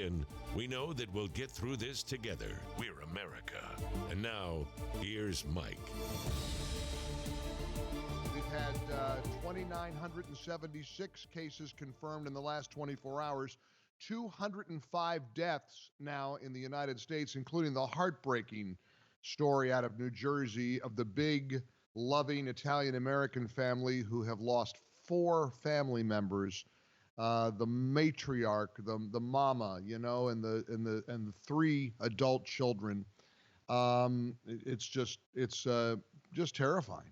win, we know that we'll get through this together. We're America. And now, here's Mike. We've had 2,976 cases confirmed in the last 24 hours, 205 deaths now in the United States, including the heartbreaking story out of New Jersey of the big, loving Italian-American family who have lost 4 family members. The matriarch, the mama, and the 3 adult children. It's just terrifying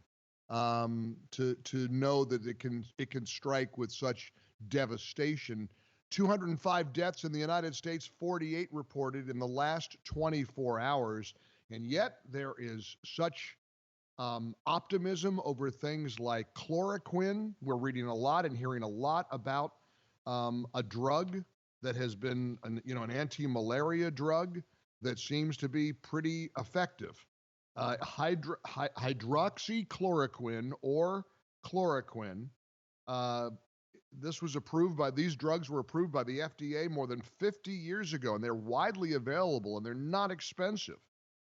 to know that it can strike with such devastation. 205 deaths in the United States, 48 reported in the last 24 hours, and yet there is such optimism over things like chloroquine. We're reading a lot and hearing a lot about a drug that has been an anti-malaria drug that seems to be pretty effective. Hydroxychloroquine or chloroquine. These drugs were approved by the FDA more than 50 years ago, and they're widely available and they're not expensive.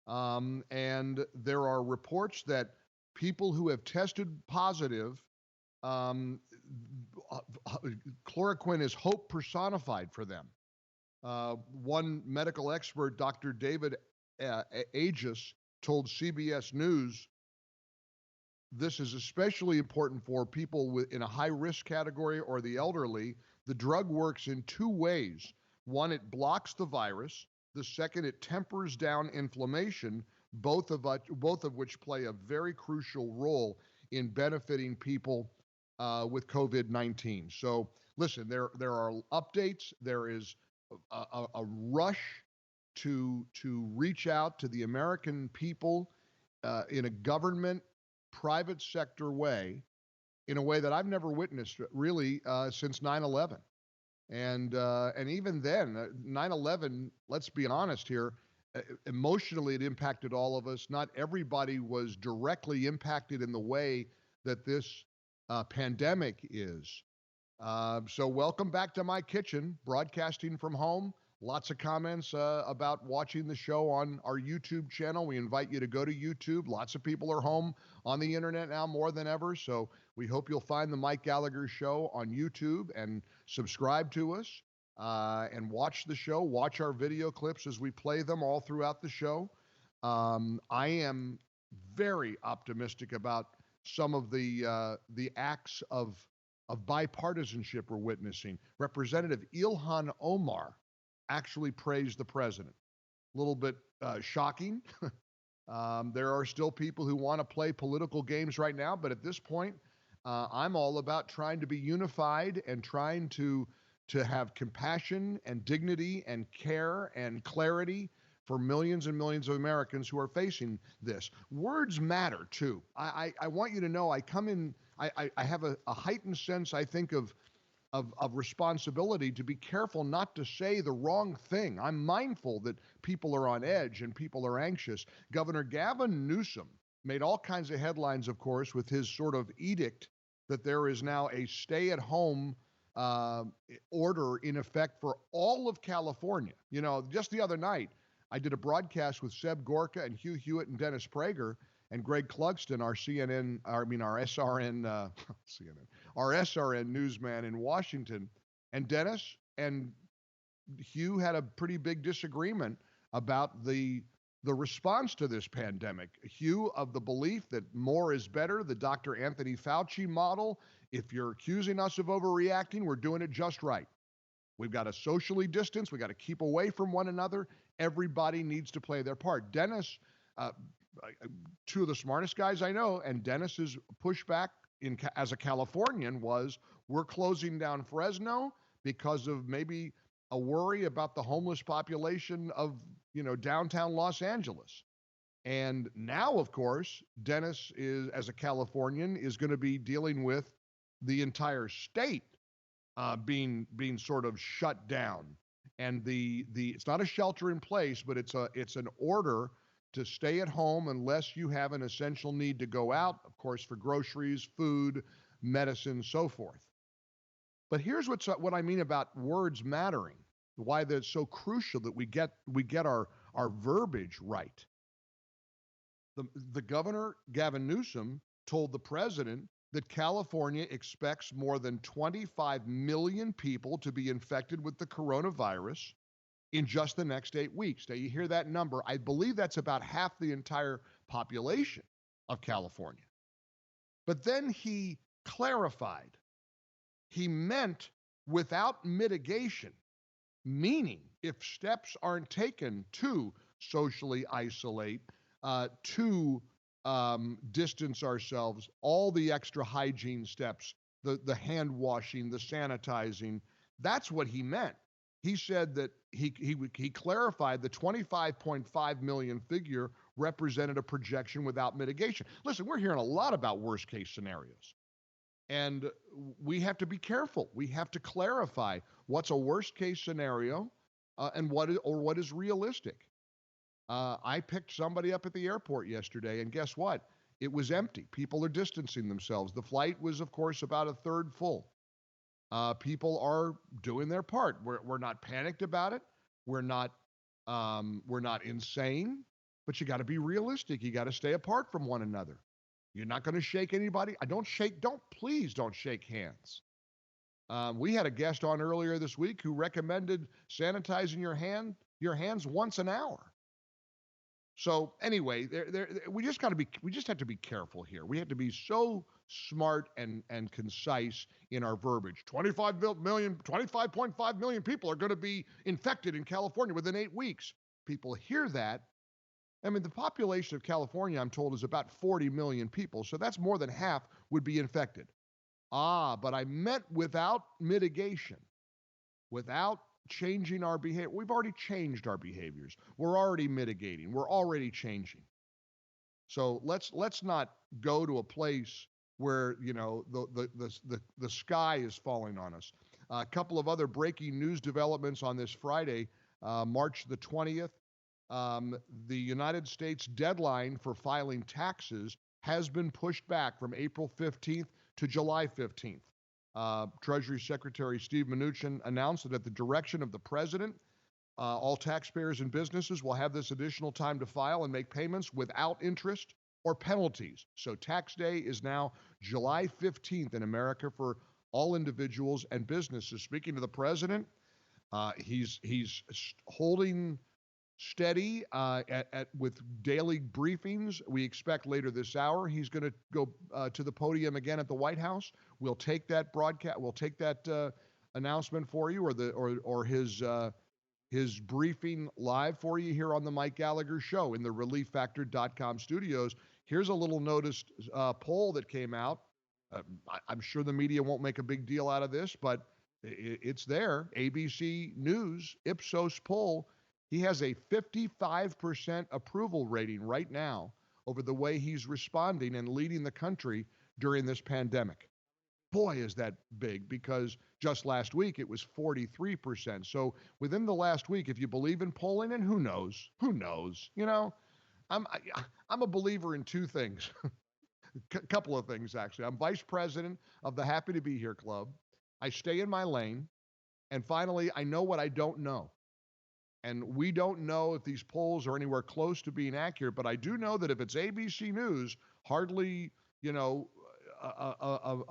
And there are reports that people who have tested positive, chloroquine is hope personified for them. One medical expert, Dr. David Aegis, told CBS News, this is especially important for people in a high-risk category or the elderly. The drug works in 2 ways. One, it blocks the virus. The second, it tempers down inflammation, both of which play a very crucial role in benefiting people with COVID-19. So listen, there are updates. There is a rush to reach out to the American people in a government, private sector way, in a way that I've never witnessed really since 9/11. And even then, 9/11, let's be honest here, emotionally it impacted all of us. Not everybody was directly impacted in the way that this pandemic is. So welcome back to my kitchen, broadcasting from home. Lots of comments about watching the show on our YouTube channel. We invite you to go to YouTube. Lots of people are home on the internet now more than ever. So we hope you'll find the Mike Gallagher Show on YouTube and subscribe to us and watch the show. Watch our video clips as we play them all throughout the show. I am very optimistic about some of the acts of bipartisanship we're witnessing. Representative Ilhan Omar actually praised the president. A little bit shocking. There are still people who want to play political games right now, but at this point, I'm all about trying to be unified and trying to have compassion and dignity and care and clarity for millions and millions of Americans who are facing this. Words matter, too. I want you to know I have a heightened sense, I think, of responsibility to be careful not to say the wrong thing. I'm mindful that people are on edge and people are anxious. Governor Gavin Newsom made all kinds of headlines, of course, with his sort of edict that there is now a stay-at-home order in effect for all of California. Just the other night, I did a broadcast with Seb Gorka and Hugh Hewitt and Dennis Prager and Greg Clugston, our SRN newsman in Washington. And Dennis and Hugh had a pretty big disagreement about the response to this pandemic. Hugh of the belief that more is better, the Dr. Anthony Fauci model. If you're accusing us of overreacting, we're doing it just right. We've got to socially distance. We've got to keep away from one another. Everybody needs to play their part. Dennis, 2 of the smartest guys I know, and Dennis's pushback as a Californian was, we're closing down Fresno because of maybe a worry about the homeless population of, downtown Los Angeles. And now, of course, Dennis is, as a Californian, is going to be dealing with the entire state being sort of shut down. And it's not a shelter in place, but it's an order to stay at home unless you have an essential need to go out, of course, for groceries, food, medicine, so forth. But here's what I mean about words mattering. why that's so crucial that we get our verbiage right. The governor, Gavin Newsom, told the president that California expects more than 25 million people to be infected with the coronavirus in just the next 8 weeks. Now, you hear that number. I believe that's about half the entire population of California. But then he clarified. He meant without mitigation, meaning if steps aren't taken to socially isolate, to distance ourselves, all the extra hygiene steps, the hand washing, the sanitizing, that's what he meant. He said that he clarified the 25.5 million figure represented a projection without mitigation. Listen, we're hearing a lot about worst case scenarios. And we have to be careful. We have to clarify what's a worst case scenario and what is realistic. I picked somebody up at the airport yesterday, and guess what? It was empty. People are distancing themselves. The flight was, of course, about a third full. People are doing their part. We're not panicked about it. We're not insane, but you got to be realistic. You got to stay apart from one another. You're not going to shake anybody. Please don't shake hands. We had a guest on earlier this week who recommended sanitizing your hands once an hour. So anyway, we just have to be careful here. We have to be so smart and concise in our verbiage. 25.5 million people are going to be infected in California within 8 weeks. People hear that. I mean, the population of California, I'm told, is about 40 million people. So that's more than half would be infected. But I meant without mitigation, without changing our behavior. We've already changed our behaviors. We're already mitigating. We're already changing. So let's not go to a place where, the sky is falling on us. A couple of other breaking news developments on this Friday, March the 20th. The United States deadline for filing taxes has been pushed back from April 15th to July 15th. Treasury Secretary Steve Mnuchin announced that at the direction of the president, all taxpayers and businesses will have this additional time to file and make payments without interest or penalties. So tax day is now July 15th in America for all individuals and businesses. Speaking to the president, he's holding steady with daily briefings. We expect later this hour he's going to go to the podium again at the White House. We'll take that broadcast. We'll take that announcement for you, or his briefing live for you here on the Mike Gallagher Show in the ReliefFactor.com studios. Here's a little noticed poll that came out. I'm sure the media won't make a big deal out of this, but it's there. ABC News Ipsos poll. He has a 55% approval rating right now over the way he's responding and leading the country during this pandemic. Boy, is that big, because just last week it was 43%. So within the last week, if you believe in polling, and who knows? I'm a believer in two things, a couple of things actually. I'm vice president of the Happy to Be Here Club. I stay in my lane. And finally, I know what I don't know. And we don't know if these polls are anywhere close to being accurate, but I do know that if it's ABC News, hardly, a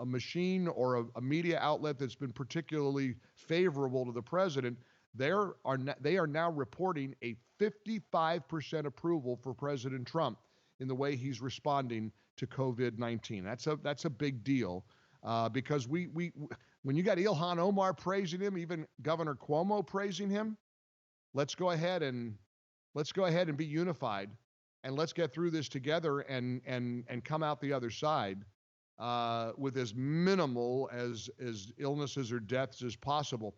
machine or a media outlet that's been particularly favorable to the president, they are now reporting a 55% approval for President Trump in the way he's responding to COVID-19. That's a big deal because when you got Ilhan Omar praising him, even Governor Cuomo praising him, let's go ahead and be unified, and let's get through this together and come out the other side with as minimal as illnesses or deaths as possible.